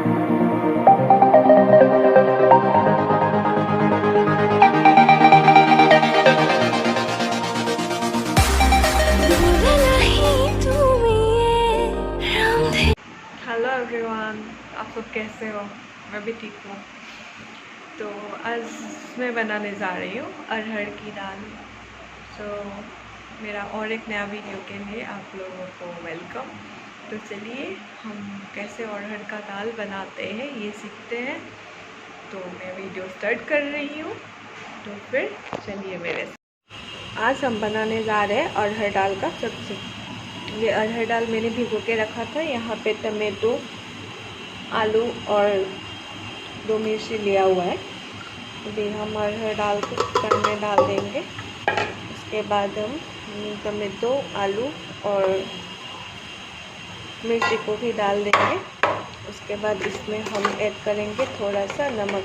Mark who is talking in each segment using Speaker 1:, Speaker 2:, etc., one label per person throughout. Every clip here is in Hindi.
Speaker 1: हेलो एवरीवन, आप सब कैसे हो? मैं भी ठीक हूँ। तो आज मैं बनाने जा रही हूँ अरहर की दाल। मेरा और एक नया वीडियो के लिए आप लोगों को वेलकम। तो चलिए हम कैसे अरहर का दाल बनाते हैं ये सीखते हैं। तो मैं वीडियो स्टार्ट कर रही हूँ, तो फिर चलिए मेरे साथ। आज हम बनाने जा रहे हैं अरहर दाल का सब्जी। ये अरहर दाल मैंने भिगो के रखा था। यहाँ पे टमाटो, आलू और 2 मिर्ची लिया हुआ है। अभी हम अरहर दाल को कुकर में डाल देंगे। उसके बाद हम टमाटो, आलू और मिर्ची को भी डाल देंगे। उसके बाद इसमें हम ऐड करेंगे थोड़ा सा नमक।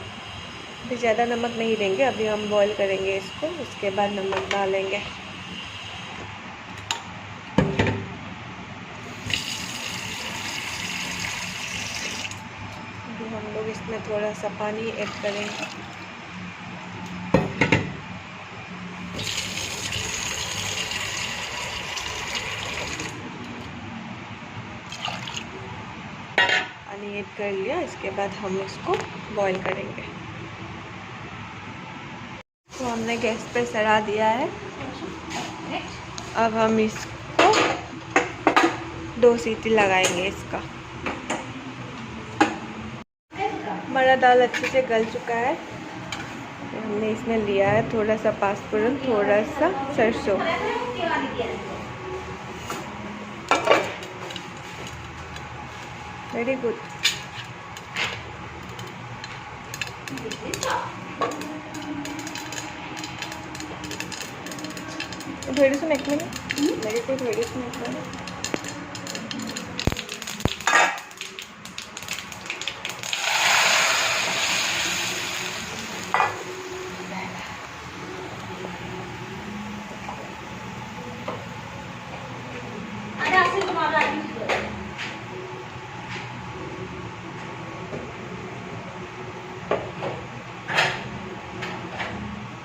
Speaker 1: अभी ज़्यादा नमक नहीं देंगे, अभी हम बॉईल करेंगे इसको, उसके बाद नमक डालेंगे। हम लोग इसमें थोड़ा सा पानी ऐड करेंगे। पानी ऐड कर लिया, इसके बाद हम इसको बॉईल करेंगे। तो हमने गैस पे चढ़ा दिया है। अब हम इसको 2 सीटी लगाएंगे इसका। हमारा दाल अच्छे से गल चुका है। हमने इसमें लिया है थोड़ा सा पाँचफोरन, थोड़ा सा सरसों। Very good. थोड़ी एक मिनट मेरे को थोड़ी सी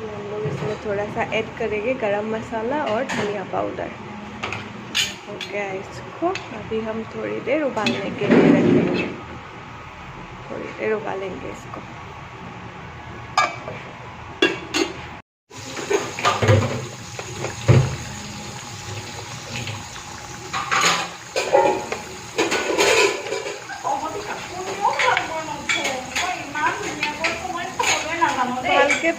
Speaker 1: हम लोग इसमें थोड़ा सा ऐड करेंगे गरम मसाला और धनिया पाउडर। हो गया इसको। अभी हम थोड़ी देर उबालने के लिए रखेंगे। थोड़ी देर उबालेंगे इसको। उबाल के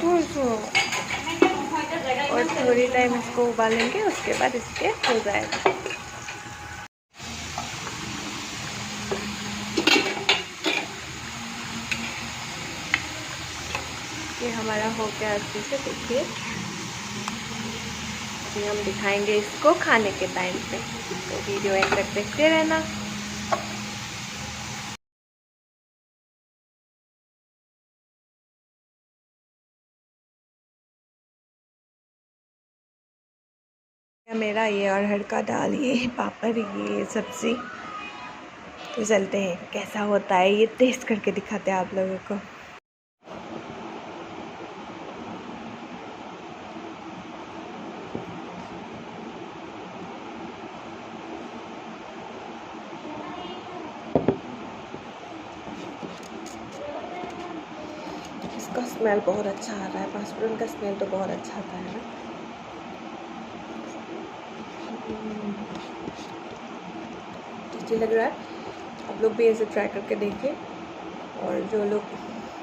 Speaker 1: और थोड़ी टाइम इसको उबालेंगे, उसके बाद इसके हो जाएगा। ये हमारा हो गया अच्छे से। देखिए अभी हम दिखाएंगे इसको खाने के टाइम पे, तो वीडियो एंड तक देखते रहना। मेरा ये अरहर का दाल, ये पापड़, ये सब्ज़ी। तो चलते हैं कैसा होता है, ये टेस्ट करके दिखाते हैं आप लोगों को। इसका स्मेल बहुत अच्छा आ रहा है। पाँचफोरन का स्मेल तो बहुत अच्छा आता है ना। टेस्टी लग रहा है। आप लोग भी ऐसे ट्राई करके देखिए। और जो लोग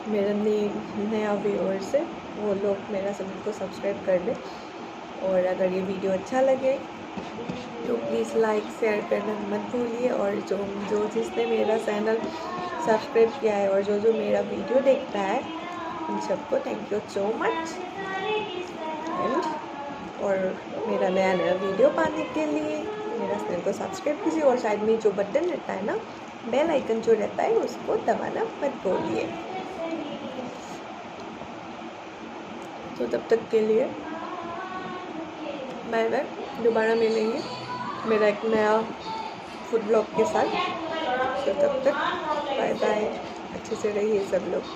Speaker 1: मेरा नया व्यूअर्स है, वो लोग मेरा चैनल को सब्सक्राइब कर दें। और अगर ये वीडियो अच्छा लगे तो प्लीज़ लाइक शेयर करना मत भूलिए। और जो जिसने मेरा चैनल सब्सक्राइब किया है और जो मेरा वीडियो देखता है, उन सबको थैंक यू सो मच। और मेरा नया वीडियो पाने के लिए मेरा चैनल को सब्सक्राइब कीजिए। और साइड में जो बटन रहता है ना, बेल आइकन जो रहता है, उसको दबाना मत भूलिए। तो तब तक के लिए बाय बाय। दोबारा मिलेंगे मेरा एक नया फूड ब्लॉग के साथ। तो तब तक बाय बाय। अच्छे से रहिए सब लोग।